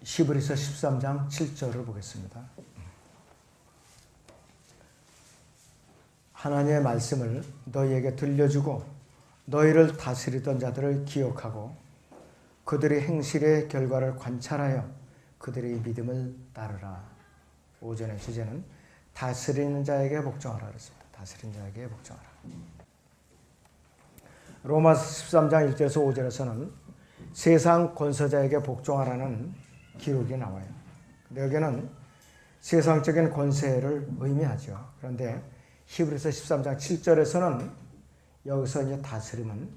히브리서 13장 7절을 보겠습니다. 하나님의 말씀을 너희에게 들려주고 너희를 다스리던 자들을 기억하고 그들의 행실의 결과를 관찰하여 그들의 믿음을 따르라. 오전의 주제는 다스리는 자에게 복종하라 그랬습니다. 다스리는 자에게 복종하라. 로마서 13장 1절에서 5절에서는 세상 권세자에게 복종하라는 기록이 나와요. 근데 여기는 세상적인 권세를 의미하죠. 그런데 히브리서 13장 7절에서는 여기서 이제 다스림은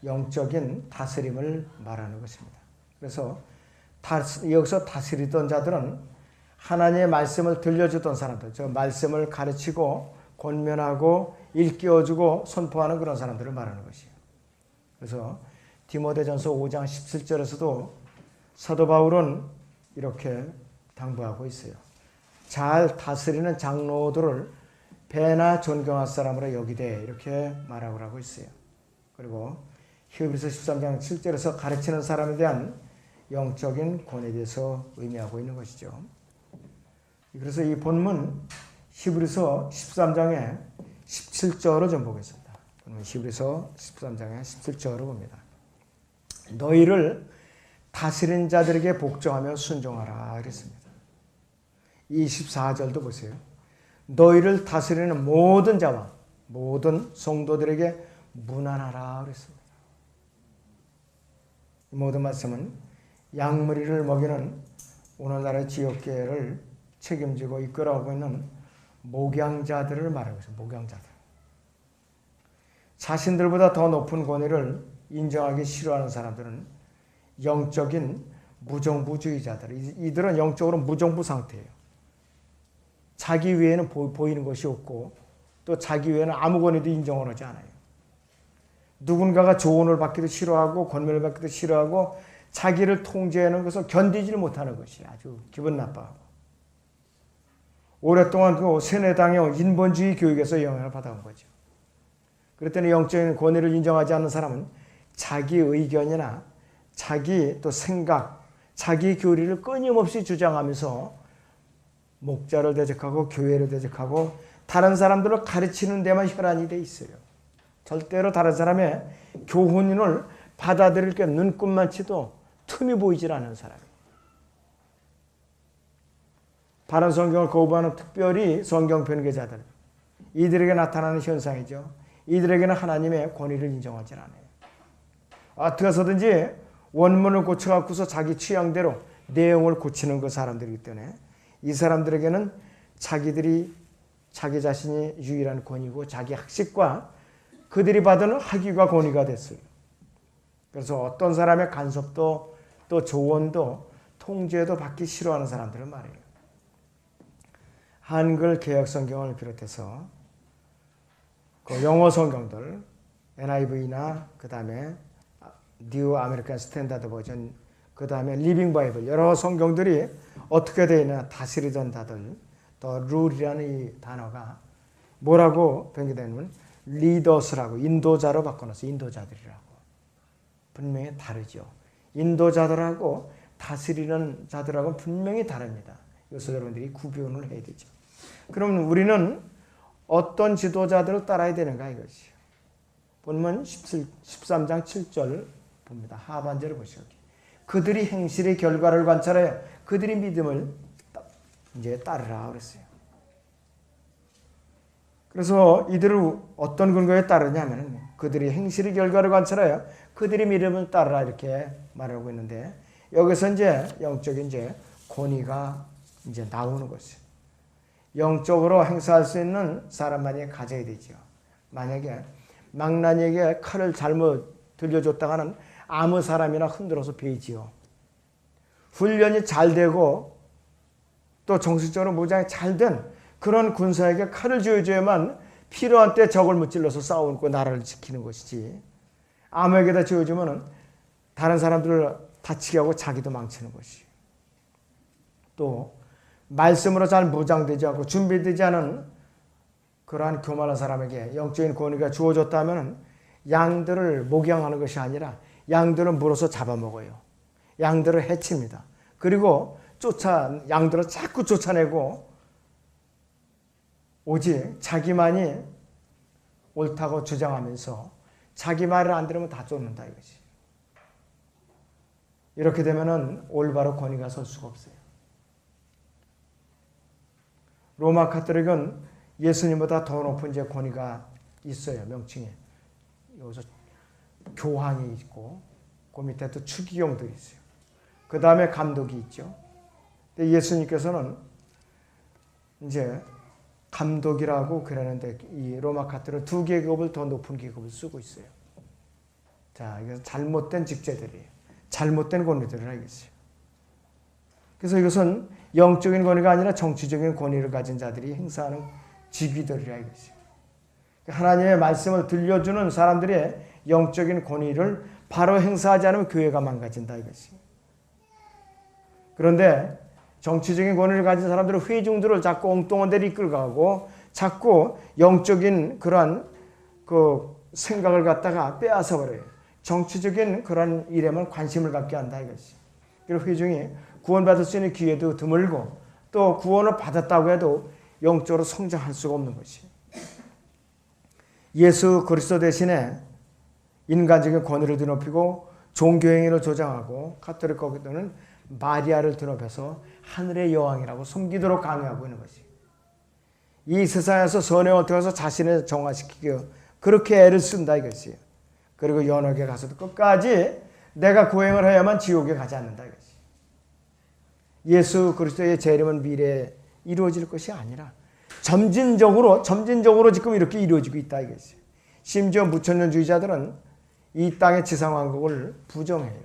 영적인 다스림을 말하는 것입니다. 그래서 여기서 다스리던 자들은 하나님의 말씀을 들려주던 사람들, 저 말씀을 가르치고 권면하고 일깨워주고 선포하는 그런 사람들을 말하는 것이에요. 그래서 디모데전서 5장 17절에서도 사도 바울은 이렇게 당부하고 있어요. 잘 다스리는 장로들을 배나 존경할 사람으로 여기되 이렇게 말하고 하고 있어요. 그리고 히브리서 13장 7절에서 가르치는 사람에 대한 영적인 권에 대해서 의미하고 있는 것이죠. 그래서 이 본문 히브리서 13장의 17절을 좀 보겠습니다. 히브리서 13장의 17절을 봅니다. 너희를 다스린 자들에게 복종하며 순종하라 그랬습니다. 24절도 보세요. 너희를 다스리는 모든 자와 모든 성도들에게 문안하라 그랬습니다. 이 모든 말씀은 양무리를 먹이는 오늘날의 지역계를 책임지고 이끌어가고 있는 목양자들을 말하고 있습니다. 목양자들. 자신들보다 더 높은 권위를 인정하기 싫어하는 사람들은 영적인 무정부주의자들. 이들은 영적으로 무정부 상태예요. 자기 외에는 보이는 것이 없고 또 자기 외에는 아무 권위도 인정을 하지 않아요. 누군가가 조언을 받기도 싫어하고 권면을 받기도 싫어하고 자기를 통제하는 것을 견디지를 못하는 것이 아주 기분 나빠하고 오랫동안 그 세뇌당의 인본주의 교육에서 영향을 받아온 거죠. 그랬더니 영적인 권위를 인정하지 않는 사람은 자기 의견이나 자기 또 생각, 자기 교리를 끊임없이 주장하면서 목자를 대적하고 교회를 대적하고 다른 사람들을 가르치는 데만 혈안이 돼 있어요. 절대로 다른 사람의 교훈을 받아들일 게 눈꼽만치도 틈이 보이질 않는 사람이에요. 바른 성경을 거부하는 특별히 성경 변개자들, 이들에게 나타나는 현상이죠. 이들에게는 하나님의 권위를 인정하지 않아요. 어떻게 해서든지 원문을 고쳐갖고서 자기 취향대로 내용을 고치는 그 사람들이기 때문에 이 사람들에게는 자기들이 자기 자신이 유일한 권위고 자기 학식과 그들이 받은 학위가 권위가 됐어요. 그래서 어떤 사람의 간섭도 또 조언도 통제도 받기 싫어하는 사람들을 말해요. 한글 개역 성경을 비롯해서 그 영어 성경들 NIV나 그 다음에 뉴 아메리칸 스탠다드 버전 그 다음에 리빙 바이블 여러 성경들이 어떻게 되어 있나 다스리던 자들 또 룰이라는 이 단어가 뭐라고 변경되냐면 리더스라고 인도자로 바꿔놨어요. 인도자들이라고. 분명히 다르죠. 인도자들하고 다스리는 자들하고 분명히 다릅니다. 이것을 여러분들이 구분을 해야 되죠. 그럼 우리는 어떤 지도자들을 따라야 되는가 이것이요. 본문 13장 7절 봅니다. 하반절을 보시오. 그들이 행실의 결과를 관찰하여 그들이 믿음을 이제 따르라 그랬어요. 그래서 이들을 어떤 근거에 따르냐면 그들이 행실의 결과를 관찰하여 그들이 믿음을 따르라 이렇게 말하고 있는데 여기서 이제 영적인 이제 권위가 이제 나오는 것이에요. 영적으로 행사할 수 있는 사람만이 가져야 되죠. 만약에 망나니에게 칼을 잘못 들려줬다가는 아무 사람이나 흔들어서 베이지요. 훈련이 잘 되고 또 정신적으로 무장이 잘 된 그런 군사에게 칼을 쥐어줘야만 필요한 때 적을 무찔러서 싸우고 나라를 지키는 것이지 아무에게다 쥐어주면 다른 사람들을 다치게 하고 자기도 망치는 것이에요. 또 말씀으로 잘 무장되지 않고 준비되지 않은 그러한 교만한 사람에게 영적인 권위가 주어졌다면 양들을 목양하는 것이 아니라 양들을 물어서 잡아먹어요. 양들을 해칩니다. 그리고 양들을 자꾸 쫓아내고 오직 자기만이 옳다고 주장하면서 자기 말을 안 들으면 다 쫓는다 이거지. 이렇게 되면은 올바로 권위가 설 수가 없어요. 로마 카톨릭은 예수님보다 더 높은 이제 권위가 있어요. 명칭에. 여기서 교황이 있고 그 밑에 또 추기경들이 있어요. 그 다음에 감독이 있죠. 근데 예수님께서는 이제 감독이라고 그러는데 이 로마 카톨릭은 두 계급을 더 높은 계급을 쓰고 있어요. 자, 이것은 잘못된 직제들이에요. 잘못된 권위들을 알겠어요. 그래서 이것은 영적인 권위가 아니라 정치적인 권위를 가진 자들이 행사하는 직위들이라 이것이에요. 하나님의 말씀을 들려주는 사람들의 영적인 권위를 바로 행사하지 않으면 교회가 망가진다 이것이에요. 그런데 정치적인 권위를 가진 사람들은 회중들을 자꾸 엉뚱한 데로 이끌어가고 자꾸 영적인 그러한 그 생각을 갖다가 빼앗아 버려요. 정치적인 그런 일에만 관심을 갖게 한다 이것이. 그리고 회중이 구원받을 수 있는 기회도 드물고 또 구원을 받았다고 해도 영적으로 성장할 수가 없는 것이. 예수 그리스도 대신에 인간적인 권위를 드높이고 종교행위를 조장하고 카톨릭 거기서는 마리아를 드높여서 하늘의 여왕이라고 섬기도록 강요하고 있는 것이. 이 세상에서 선행을 통해서 자신을 정화시키고 그렇게 애를 쓴다 이것이에요. 그리고 연옥에 가서도 끝까지 내가 고행을 해야만 지옥에 가지 않는다 이것이. 예수 그리스도의 재림은 미래에 이루어질 것이 아니라 점진적으로 지금 이렇게 이루어지고 있다 이것이. 심지어 무천년주의자들은 이 땅의 지상왕국을 부정해요.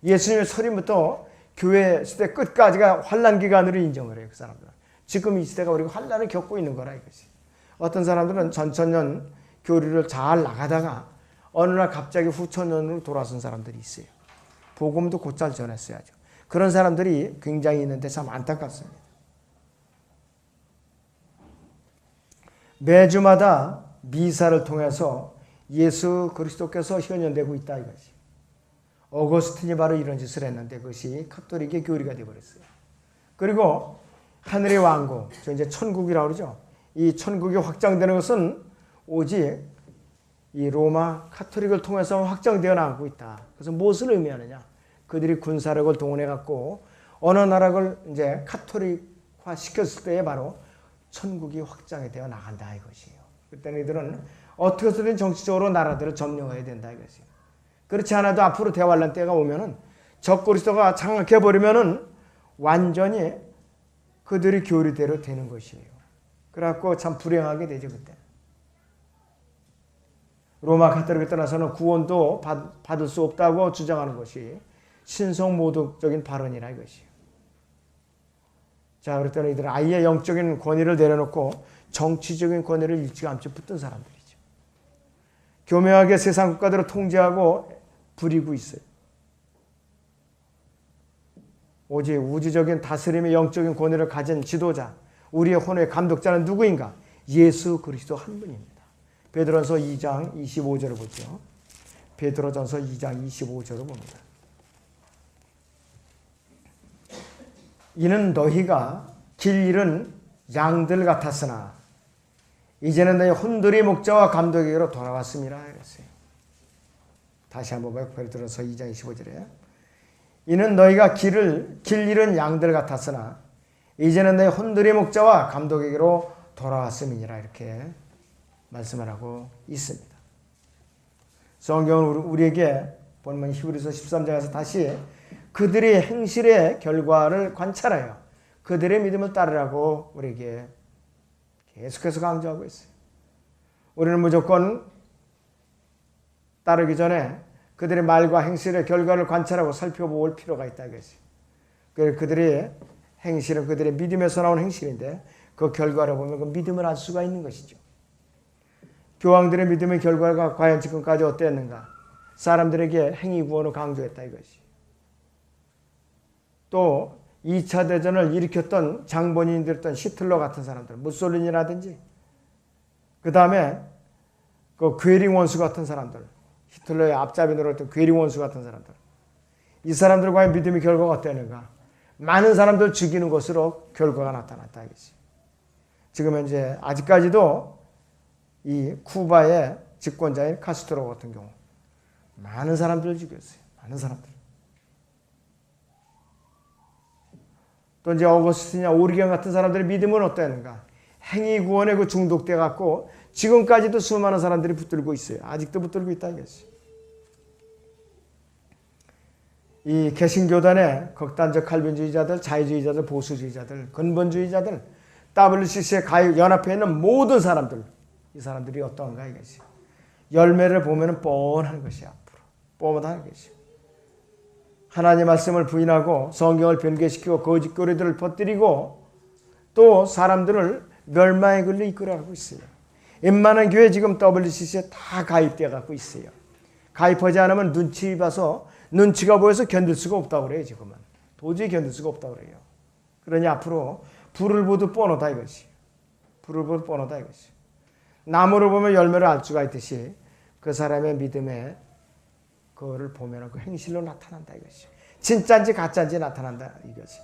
예수님의 설임부터 교회 시대 끝까지가 환란 기간으로 인정을 해요. 그 사람들은. 지금 이 시대가 우리가 환란을 겪고 있는 거라 이것이. 어떤 사람들은 전천년 교리를 잘 나가다가 어느 날 갑자기 후천년으로 돌아선 사람들이 있어요. 복음도 곧잘 전했어야죠. 그런 사람들이 굉장히 있는데 참 안타깝습니다. 매주마다 미사를 통해서 예수 그리스도께서 현현되고 있다 이것이. 어거스틴이 바로 이런 짓을 했는데 그것이 카톨릭의 교리가 되어버렸어요. 그리고 하늘의 왕국, 저 이제 천국이라고 그러죠. 이 천국이 확장되는 것은 오직 이 로마 카톨릭을 통해서 확장되어 나가고 있다. 그래서 무엇을 의미하느냐? 그들이 군사력을 동원해 갖고 어느 나라를 이제 카톨릭화 시켰을 때에 바로 천국이 확장이 되어 나간다 이것이에요. 그때는 이들은 어떻게 해서든 정치적으로 나라들을 점령해야 된다 이것이에요. 그렇지 않아도 앞으로 대환란 때가 오면은 적그리스도가 장악해 버리면은 완전히 그들이 교리대로 되는 것이에요. 그래갖고 참 불행하게 되죠 그때. 로마 카톨릭에 떠나서는 구원도 받을 수 없다고 주장하는 것이 신성모독적인 발언이라 이것이에요. 자, 그랬더니 이들은 아예 영적인 권위를 내려놓고 정치적인 권위를 일찌감치 붙든 사람들이죠. 교묘하게 세상 국가들을 통제하고 부리고 있어요. 오직 우주적인 다스림의 영적인 권위를 가진 지도자, 우리의 혼의 감독자는 누구인가? 예수 그리스도 한 분입니다. 베드로전서 2장 25절을 보죠. 베드로전서 2장 25절을 봅니다. 이는 너희가 길 잃은 양들 같았으나 이제는 너희 혼들의 목자와 감독에게로 돌아왔음이라 했어요. 다시 한번 봐요. 베드로전서 2장 25절에 이는 너희가 길 잃은 양들 같았으나 이제는 너희 혼들의 목자와 감독에게로 돌아왔음이니라 이렇게 말씀을 하고 있습니다. 성경은 우리에게 본문 히브리서 13장에서 다시 그들의 행실의 결과를 관찰하여 그들의 믿음을 따르라고 우리에게 계속해서 강조하고 있어요. 우리는 무조건 따르기 전에 그들의 말과 행실의 결과를 관찰하고 살펴볼 필요가 있다 이것이. 그들의 행실은 그들의 믿음에서 나온 행실인데 그 결과를 보면 그 믿음을 알 수가 있는 것이죠. 교황들의 믿음의 결과가 과연 지금까지 어땠는가? 사람들에게 행위 구원을 강조했다 이것이. 또 2차 대전을 일으켰던 장본인들이었던 히틀러 같은 사람들, 무솔리니라든지 그 다음에 그 괴링 원수 같은 사람들, 히틀러의 앞잡이 노릇했던 괴링 원수 같은 사람들, 이 사람들과의 믿음의 결과가 어땠는가? 많은 사람들 죽이는 것으로 결과가 나타났다 이거지. 지금 현재 아직까지도 이 쿠바의 집권자인 카스트로 같은 경우 많은 사람들을 죽였어요. 많은 사람들. 또 이제 어거스틴이나 오리겐 같은 사람들의 믿음은 어땠는가? 행위 구원에 그 중독돼 갖고 지금까지도 수많은 사람들이 붙들고 있어요. 아직도 붙들고 있다 이거지. 이 개신교단의 극단적 칼빈주의자들, 자유주의자들, 보수주의자들, 근본주의자들, WCC에 가입 연합해 있는 모든 사람들, 이 사람들이 어떠한가 이것이. 열매를 보면은 뻔한 것이 앞으로 뻔한 것이. 하나님의 말씀을 부인하고 성경을 변개시키고 거짓 교리들을 퍼뜨리고 또 사람들을 멸망의 길로 이끌어가고 있어요. 웬만한 교회 지금 WCC에 다 가입되어 갖고 있어요. 가입하지 않으면 눈치 봐서 눈치가 보여서 견딜 수가 없다고 그래요. 지금은 도저히 견딜 수가 없다고 그래요. 그러니 앞으로 불을 보듯 뻔하다 이것이. 불을 보듯 뻔하다 이것이. 나무를 보면 열매를 알 수가 있듯이 그 사람의 믿음에 그거를 보면 그 행실로 나타난다 이것이. 진짜인지 가짜인지 나타난다 이것이.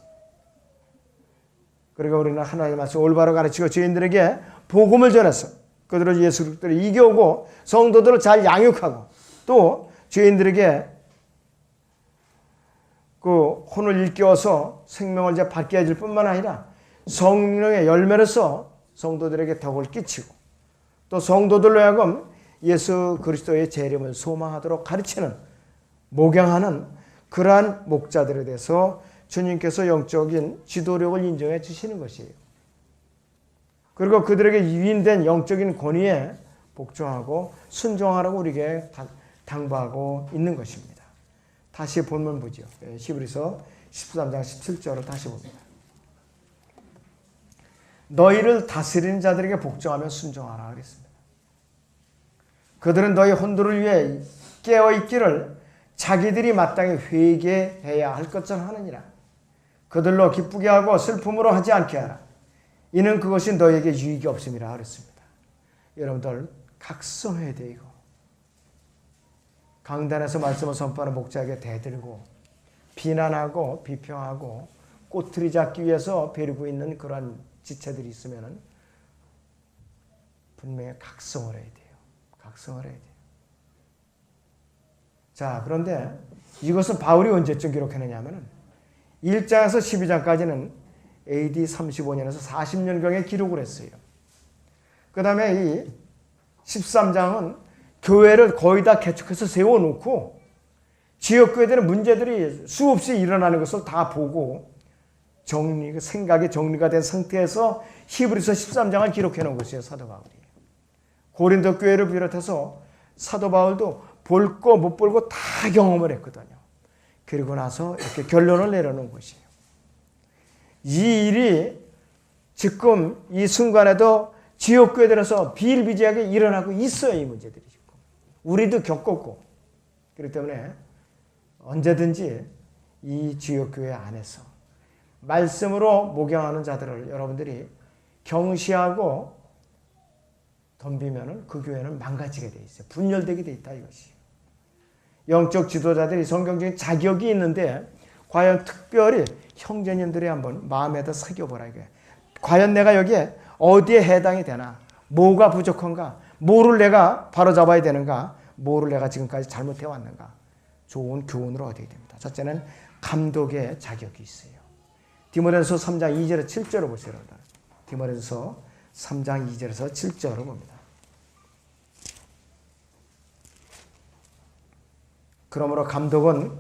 그리고 우리는 하나님의 말씀 올바로 가르치고 죄인들에게 복음을 전해서 그들을 예수 그리스도를 이겨오고 성도들을 잘 양육하고 또 죄인들에게 그 혼을 일깨워서 생명을 이제 받게 해줄 뿐만 아니라 성령의 열매로서 성도들에게 덕을 끼치고 또 성도들로 하여금 예수 그리스도의 재림을 소망하도록 가르치는 목양하는 그러한 목자들에 대해서 주님께서 영적인 지도력을 인정해 주시는 것이에요. 그리고 그들에게 위임된 영적인 권위에 복종하고 순종하라고 우리에게 당부하고 있는 것입니다. 다시 본문 보죠. 히브리서 13장 17절을 다시 봅니다. 너희를 다스리는 자들에게 복종하며 순종하라 그랬습니다. 그들은 너희 혼돈을 위해 깨어있기를 자기들이 마땅히 회개해야 할 것처럼 하느니라. 그들로 기쁘게 하고 슬픔으로 하지 않게 하라. 이는 그것이 너희에게 유익이 없음이라 그랬습니다. 여러분들 각성해야 돼 이거. 강단에서 말씀을 선포하는 목자에게 대들고 비난하고 비평하고 꼬투리 잡기 위해서 벼르고 있는 그러한 지체들이 있으면 분명히 각성을 해야 돼요. 각성을 해야 돼요. 자, 그런데 이것은 바울이 언제쯤 기록했느냐 하면은 1장에서 12장까지는 AD 35년에서 40년경에 기록을 했어요. 그 다음에 이 13장은 교회를 거의 다 개척해서 세워놓고 지역교회들의 문제들이 수없이 일어나는 것을 다 보고 생각이 정리가 된 상태에서 히브리서 13장을 기록해 놓은 것이에요. 사도 바울이. 고린도 교회를 비롯해서 사도 바울도 볼 거 못 볼 거 다 경험을 했거든요. 그리고 나서 이렇게 결론을 내려놓은 것이에요. 이 일이 지금 이 순간에도 지역교회들에서 비일비재하게 일어나고 있어요. 이 문제들이 지금. 우리도 겪었고. 그렇기 때문에 언제든지 이 지역교회 안에서 말씀으로 목양하는 자들을 여러분들이 경시하고 덤비면은 그 교회는 망가지게 돼 있어요. 분열되게 돼 있다 이것이. 영적 지도자들이 성경적인 자격이 있는데 과연 특별히 형제님들이 한번 마음에다 새겨보라 이게. 과연 내가 여기에 어디에 해당이 되나? 뭐가 부족한가? 뭐를 내가 바로잡아야 되는가? 뭐를 내가 지금까지 잘못해 왔는가? 좋은 교훈을 얻어야 됩니다. 첫째는 감독의 자격이 있어요. 디모데전서 3장 2절에서 7절을 보세요. 디모데전서 3장 2절에서 7절을 봅니다. 그러므로 감독은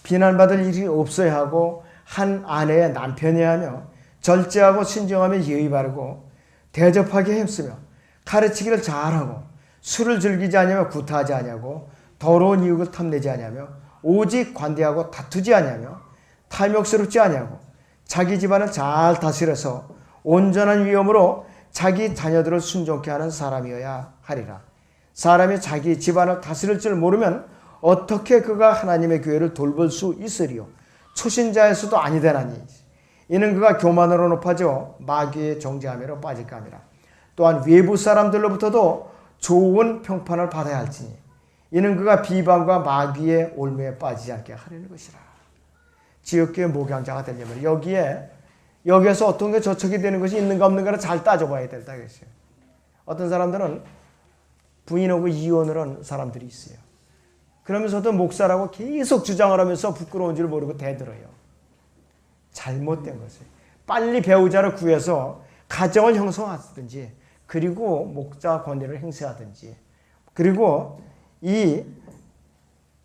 비난받을 일이 없어야 하고 한 아내의 남편이어야 하며 절제하고 신중하며 예의 바르고 대접하게 힘쓰며 가르치기를 잘하고 술을 즐기지 아니하며 구타하지 아니하고 더러운 이익을 탐내지 아니하며 오직 관대하고 다투지 아니하며 탐욕스럽지 아니하고 자기 집안을 잘 다스려서 온전한 위엄으로 자기 자녀들을 순종케 하는 사람이어야 하리라. 사람이 자기 집안을 다스릴 줄 모르면 어떻게 그가 하나님의 교회를 돌볼 수 있으리요. 초신자에서도 아니되나니 이는 그가 교만으로 높아져 마귀의 정죄함으로 빠질까 함이라. 또한 외부 사람들로부터도 좋은 평판을 받아야 할지니 이는 그가 비방과 마귀의 올무에 빠지지 않게 하려는 것이라. 지역교회 목양자가 되려면 여기에서 어떤 게 저촉이 되는 것이 있는가 없는가를 잘 따져봐야 된다 그랬어요. 어떤 사람들은 부인하고 이혼을 한 사람들이 있어요. 그러면서도 목사라고 계속 주장을 하면서 부끄러운 줄 모르고 대들어요. 잘못된 것을. 빨리 배우자를 구해서 가정을 형성하든지 그리고 목자 권위를 행사하든지 그리고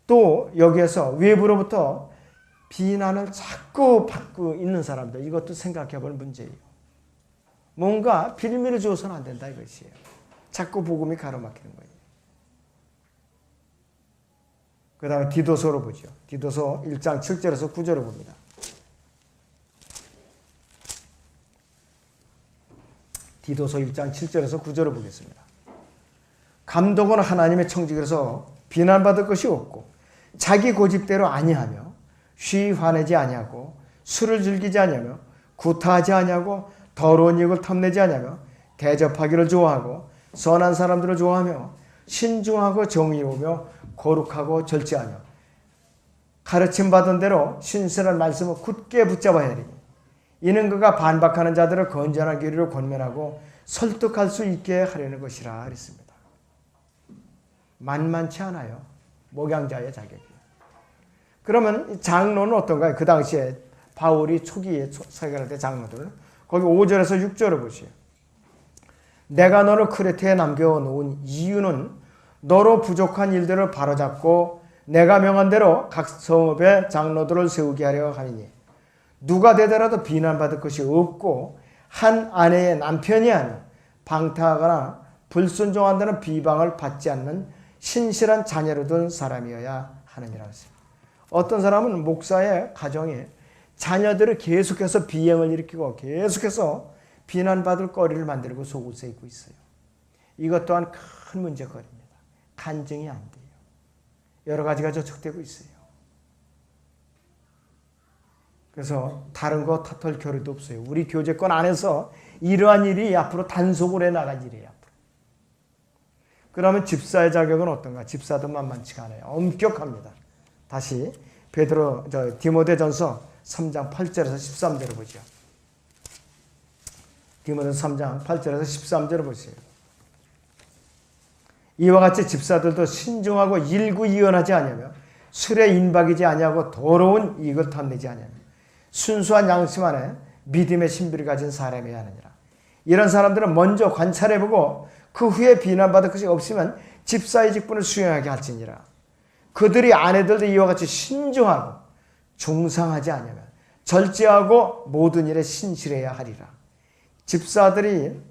또 여기에서 외부로부터 비난을 자꾸 받고 있는 사람들 이것도 생각해 볼 문제예요. 뭔가 빌미를 주어서는 안 된다 이것이에요. 자꾸 복음이 가로막히는 거예요. 그 다음에 디도서로 보죠. 디도서 1장 7절에서 9절을 봅니다. 디도서 1장 7절에서 9절을 보겠습니다. 감독은 하나님의 청직에서 비난받을 것이 없고 자기 고집대로 아니하며 쉬 화내지 아니하고 술을 즐기지 아니하며 구타하지 아니하고 더러운 욕을 탐내지 아니하며 대접하기를 좋아하고 선한 사람들을 좋아하며 신중하고 정의로우며 거룩하고 절제하며 가르침 받은 대로 신선한 말씀을 굳게 붙잡아야 하리니 이는 그가 반박하는 자들을 건전한 길로 권면하고 설득할 수 있게 하려는 것이라 그랬습니다. 만만치 않아요. 목양자의 자격이. 그러면 장로는 어떤가요? 그 당시에 바울이 초기에 사역할 때 장로들 거기 5절에서 6절을 보시오. 내가 너를 크레테에 남겨놓은 이유는 너로 부족한 일들을 바로잡고 내가 명한 대로 각 성읍에 장로들을 세우게 하려 하니니 누가 되더라도 비난받을 것이 없고 한 아내의 남편이 아니오 방탕하거나 불순종한다는 비방을 받지 않는 신실한 자녀를 둔 사람이어야 하느니라 했습니다. 어떤 사람은 목사의 가정에 자녀들을 계속해서 비행을 일으키고 계속해서 비난받을 거리를 만들고 속을 새고 있어요. 이것 또한 큰 문제거리입니다. 간증이 안 돼요. 여러 가지가 저촉되고 있어요. 그래서 다른 거 탓할 겨를도 없어요. 우리 교제권 안에서 이러한 일이 앞으로 단속을 해나갈 일이에요. 앞으로. 그러면 집사의 자격은 어떤가? 집사도 만만치가 않아요. 엄격합니다. 다시 디모데전서 3장 8절에서 13절을 보죠. 디모데전서 3장 8절에서 13절을 보세요. 이와 같이 집사들도 신중하고 일구이연하지 아니하며 술에 인박이지 아니하고 더러운 이익을 탐내지 아니하며 순수한 양심 안에 믿음의 신비를 가진 사람이어야 하느니라. 이런 사람들은 먼저 관찰해보고 그 후에 비난받을 것이 없으면 집사의 직분을 수행하게 할지니라. 그들이 아내들도 이와 같이 신중하고 중상하지 아니하면 절제하고 모든 일에 신실해야 하리라. 집사들은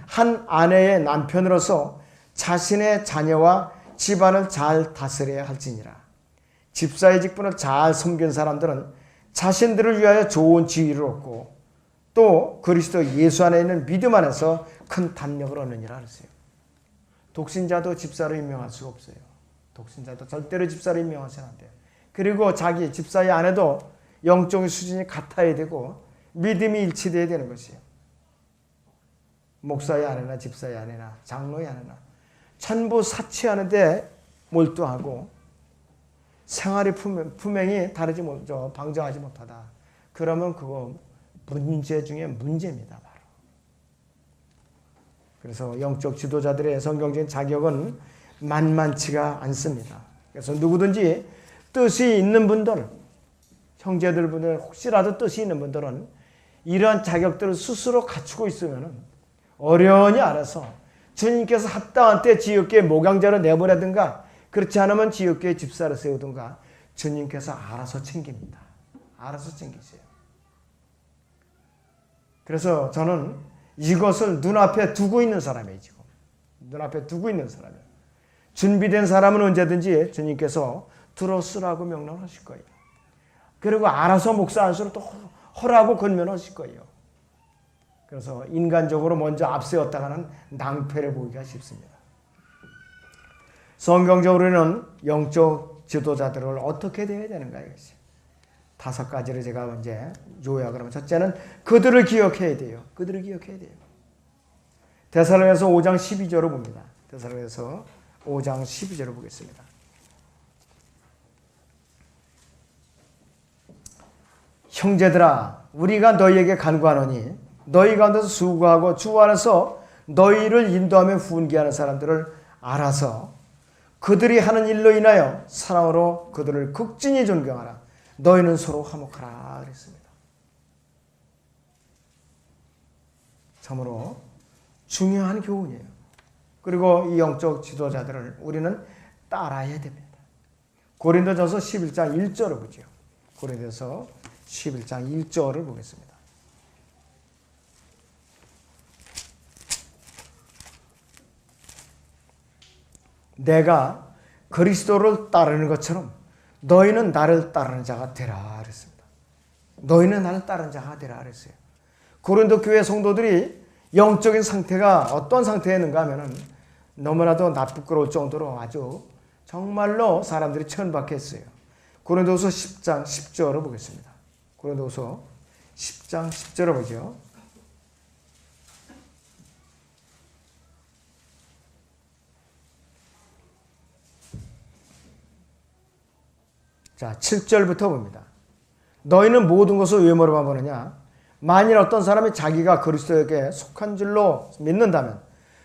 한 아내의 남편으로서 자신의 자녀와 집안을 잘 다스려야 할지니라. 집사의 직분을 잘 섬긴 사람들은 자신들을 위하여 좋은 지위를 얻고 또 그리스도 예수 안에 있는 믿음 안에서 큰 담력을 얻느니라 하셨어요. 독신자도 집사로 임명할 수가 없어요. 독신자도 절대로 집사로 임명하셔야 안 돼요. 그리고 자기 집사의 아내도 영적인 수준이 같아야 되고 믿음이 일치돼야 되는 것이에요. 목사의 아내나 집사의 아내나 장로의 아내나 전부 사치하는데 몰두하고 생활의 품행이 다르지 못하죠. 방정하지 못하다. 그러면 그거 문제 중에 문제입니다. 바로. 그래서 영적 지도자들의 성경적인 자격은 만만치가 않습니다. 그래서 누구든지 뜻이 있는 분들, 형제들분들 혹시라도 뜻이 있는 분들은 이러한 자격들을 스스로 갖추고 있으면 어련히 알아서 주님께서 합당한 때 지역교회 목양자를 내보내든가 그렇지 않으면 지역교회 집사를 세우든가 주님께서 알아서 챙깁니다. 알아서 챙기세요. 그래서 저는 이것을 눈앞에 두고 있는 사람이에요. 지금. 눈앞에 두고 있는 사람이에요. 준비된 사람은 언제든지 주님께서 들어쓰라고 명령하실 거예요. 그리고 알아서 목사 안수를 또 허라고 권면하실 거예요. 그래서 인간적으로 먼저 앞세웠다가는 낭패를 보기가 쉽습니다. 성경적으로는 영적 지도자들을 어떻게 대해야 되는가 이것이 5가지를 제가 이제 요약을 하면 첫째는 그들을 기억해야 돼요. 그들을 기억해야 돼요. 데살로니가서 5장 12절을 봅니다. 데살로니가서 5장 12절을 보겠습니다. 형제들아 우리가 너희에게 간구하노니 너희 가운데서 수고하고 주 안에서 너희를 인도하며 훈계하는 사람들을 알아서 그들이 하는 일로 인하여 사랑으로 그들을 극진히 존경하라. 너희는 서로 화목하라 그랬습니다. 참으로 중요한 교훈이에요. 그리고 이 영적 지도자들을 우리는 따라야 됩니다. 고린도전서 11장 1절을 보죠. 고린도전서 11장 1절을 보겠습니다. 내가 그리스도를 따르는 것처럼 너희는 나를 따르는 자가 되라 그랬습니다. 너희는 나를 따르는 자가 되라 그랬어요. 고린도 교회 성도들이 영적인 상태가 어떤 상태였는가 하면은 너무나도 나쁘끄러울 정도로 아주 정말로 사람들이 천박했어요. 고린도후서 10장 10절을 보겠습니다. 고린도후서 10장 10절을 보죠. 자, 7절부터 봅니다. 너희는 모든 것을 왜 물어봐 보느냐? 만일 어떤 사람이 자기가 그리스도에게 속한 줄로 믿는다면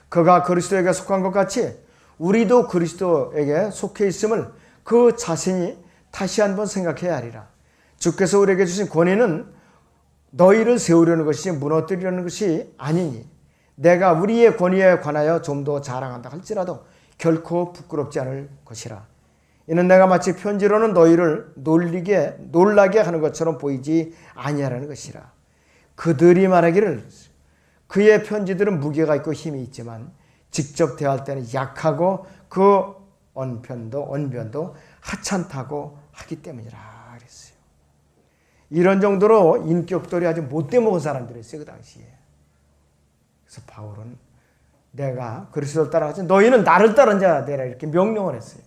그가 그리스도에게 속한 것 같이 우리도 그리스도에게 속해 있음을 그 자신이 다시 한번 생각해야 하리라. 주께서 우리에게 주신 권위는 너희를 세우려는 것이지 무너뜨리려는 것이 아니니 내가 우리의 권위에 관하여 좀 더 자랑한다 할지라도 결코 부끄럽지 않을 것이라. 이는 내가 마치 편지로는 너희를 놀라게 하는 것처럼 보이지 아니하라는 것이라. 그들이 말하기를 그의 편지들은 무게가 있고 힘이 있지만 직접 대할 때는 약하고 그 언변도 하찮다고 하기 때문이라 그랬어요. 이런 정도로 인격들이 아주 못돼 먹은 사람들이었어요. 그 당시에. 그래서 바울은 내가 그리스도를 따라가지 너희는 나를 따른 자 되라 이렇게 명령을 했어요.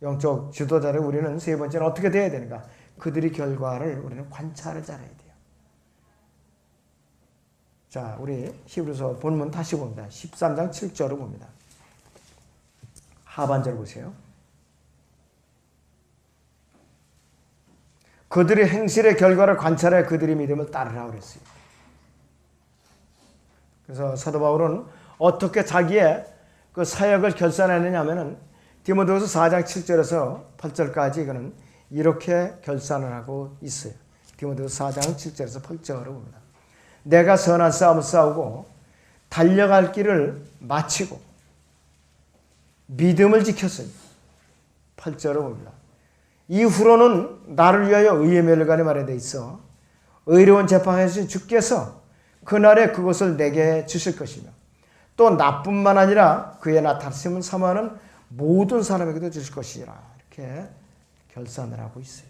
영적 지도자를 우리는 세 번째는 어떻게 돼야 되는가? 그들의 결과를 우리는 관찰을 잘해야 돼요. 자, 우리 히브리서 본문 다시 봅니다. 13장 7절을 봅니다. 하반절 보세요. 그들의 행실의 결과를 관찰해 그들의 믿음을 따르라 그랬어요. 그래서 사도 바울은 어떻게 자기의 그 사역을 결산했느냐 하면은 디모데후서 4장 7절에서 8절까지 그는 이렇게 결산을 하고 있어요. 디모데후서 4장 7절에서 8절을 봅니다. 내가 선한 싸움을 싸우고 달려갈 길을 마치고 믿음을 지켰으니 8절을 봅니다. 이후로는 나를 위하여 의의 멸관이 마련되어 있어 의로운 재판하신 주께서 그날에 그것을 내게 주실 것이며 또 나뿐만 아니라 그의 나타나심을 사모하는 모든 사람에게도 주실 것이라 이렇게 결산을 하고 있어요.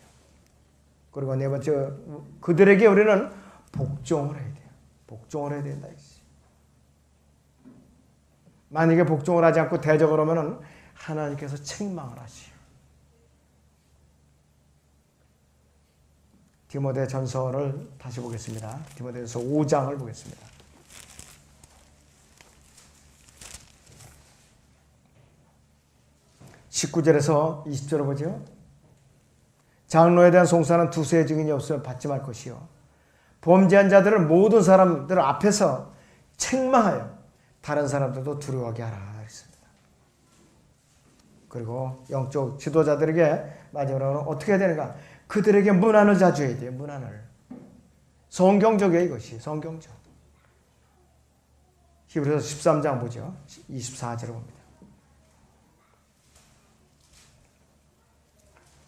그리고 네 번째 그들에게 우리는 복종을 해야 돼요. 복종을 해야 된다. 만약에 복종을 하지 않고 대적을 하면 하나님께서 책망을 하시오. 디모데 전서를 다시 보겠습니다. 디모데전서 5장을 보겠습니다. 19절에서 20절을 보죠. 장로에 대한 송사는 두세의 증인이 없으면 받지 말 것이요. 범죄한 자들을 모든 사람들 앞에서 책망하여 다른 사람들도 두려워하게 하라 했습니다. 그리고 영적 지도자들에게 마지막으로 어떻게 해야 되는가? 그들에게 문안을 자주 해야 돼요. 문안을. 성경적이에요. 이것이 성경적. 히브리서 13장 보죠. 24절을 봅니다.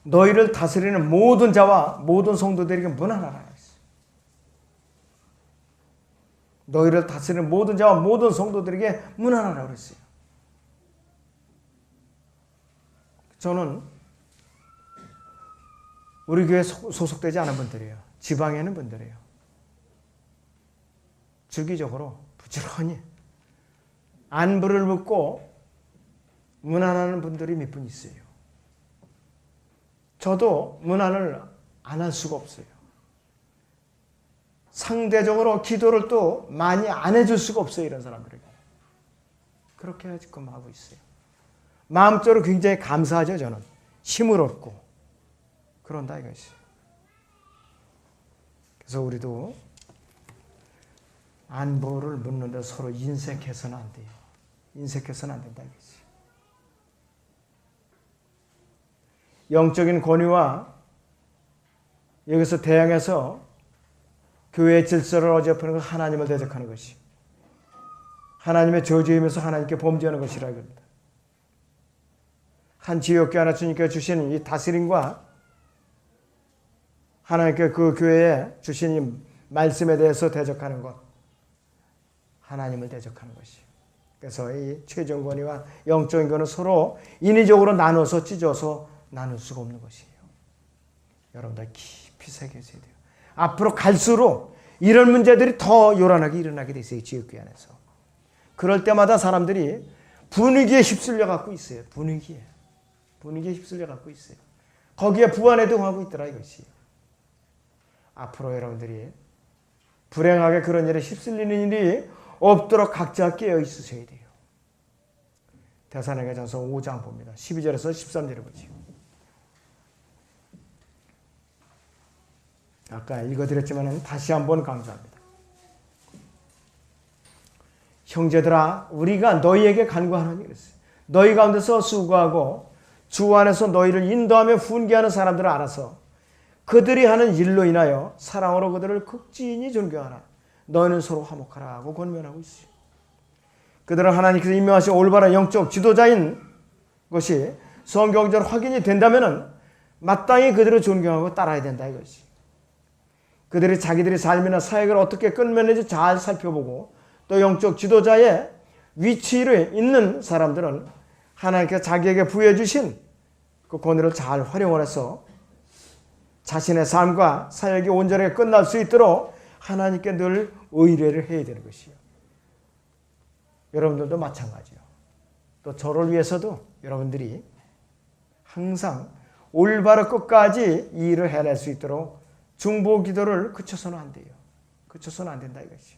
너희를 다스리는 모든 자와 모든 성도들에게 문안하라. 너희를 다스리는 모든 자와 모든 성도들에게 문안하라 그랬어요. 저는 우리 교회 소속되지 않은 분들이에요. 지방에 있는 분들이에요. 주기적으로 부지런히 안부를 묻고 문안하는 분들이 몇 분 있어요. 저도 문안을 안 할 수가 없어요. 상대적으로 기도를 또 많이 안 해줄 수가 없어요. 이런 사람들에게. 그렇게 지금 하고 있어요. 마음적으로 굉장히 감사하죠. 저는. 힘을 얻고. 그런다 이것이. 그래서 우리도 안부를 묻는데 서로 인색해서는 안 돼요. 인색해서는 안 된다 이거지. 영적인 권위와 여기서 대항해서 교회의 질서를 어지럽히는 건 하나님을 대적하는 것이, 하나님의 저주이면서 하나님께 범죄하는 것이라 그럽니다. 한 지역교회 하나 주님께서 주시는 이 다스림과 하나님께 그 교회에 주신 이 말씀에 대해서 대적하는 것, 하나님을 대적하는 것이. 그래서 이 최종 권위와 영적인 권위는 서로 인위적으로 나눠서 찢어서 나눌 수가 없는 것이에요. 여러분들 깊이 새겨져야 돼요. 앞으로 갈수록 이런 문제들이 더 요란하게 일어나게 돼 있어요. 지역교회 안에서. 그럴 때마다 사람들이 분위기에 휩쓸려 갖고 있어요. 분위기에 휩쓸려 갖고 있어요. 거기에 불안에 등하고 있더라 이것이. 앞으로 여러분들이 불행하게 그런 일에 휩쓸리는 일이 없도록 각자 깨어 있으셔야 돼요. 데살로니가전서 5장 봅니다. 12절에서 13절을 보죠. 아까 읽어드렸지만 다시 한번 강조합니다. 형제들아, 우리가 너희에게 간구하노니 그랬어요. 너희 가운데서 수고하고 주 안에서 너희를 인도하며 훈계하는 사람들을 알아서 그들이 하는 일로 인하여 사랑으로 그들을 극진히 존경하라. 너희는 서로 화목하라 하고 권면하고 있어요. 그들은 하나님께서 임명하신 올바른 영적 지도자인 것이 성경적으로 확인이 된다면 마땅히 그들을 존경하고 따라야 된다 이것이. 그들이 자기들의 삶이나 사역을 어떻게 끝맺는지 잘 살펴보고 또 영적 지도자의 위치에 있는 사람들은 하나님께서 자기에게 부여해 주신 그 권위를 잘 활용을 해서 자신의 삶과 사역이 온전하게 끝날 수 있도록 하나님께 늘 의뢰를 해야 되는 것이에요. 여러분들도 마찬가지요. 또 저를 위해서도 여러분들이 항상 올바로 끝까지 이 일을 해낼 수 있도록 중보 기도를 그쳐서는 안 돼요. 그쳐서는 안 된다 이것이.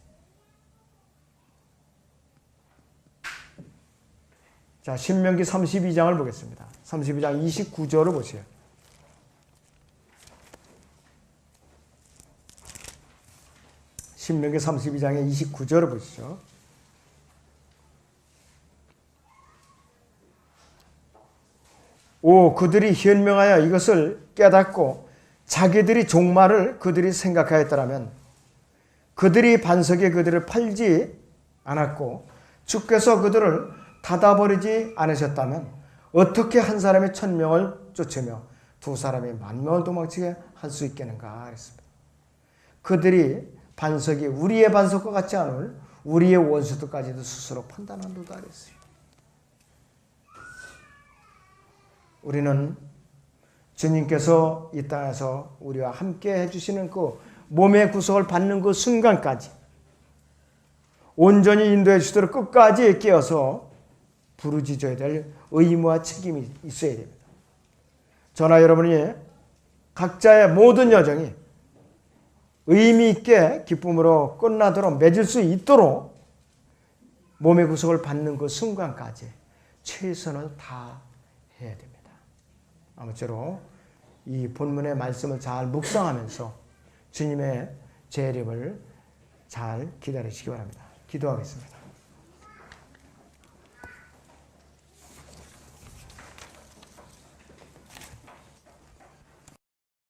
자, 신명기 32장을 보겠습니다. 32장 29절을 보세요. 신명기 32장의 29절을 보시죠. 오, 그들이 현명하여 이것을 깨닫고 자기들이 종말을 그들이 생각하였더라면 그들이 반석에 그들을 팔지 않았고 주께서 그들을 닫아버리지 않으셨다면 어떻게 한 사람이 1000명을 쫓으며 두 사람이 10,000명을 도망치게 할 수 있겠는가 그랬습니다. 그들이 반석이 우리의 반석과 같지 않을 우리의 원수들까지도 스스로 판단한도다 그랬어요. 우리는 주님께서 이 땅에서 우리와 함께 해주시는 그 몸의 구속을 받는 그 순간까지 온전히 인도해 주시도록 끝까지 깨어서 부르짖어야 될 의무와 책임이 있어야 됩니다. 저나 여러분이 각자의 모든 여정이 의미 있게 기쁨으로 끝나도록 맺을 수 있도록 몸의 구속을 받는 그 순간까지 최선을 다해야 됩니다. 아무쪼록 이 본문의 말씀을 잘 묵상하면서 주님의 재림을 잘 기다리시기 바랍니다. 기도하겠습니다.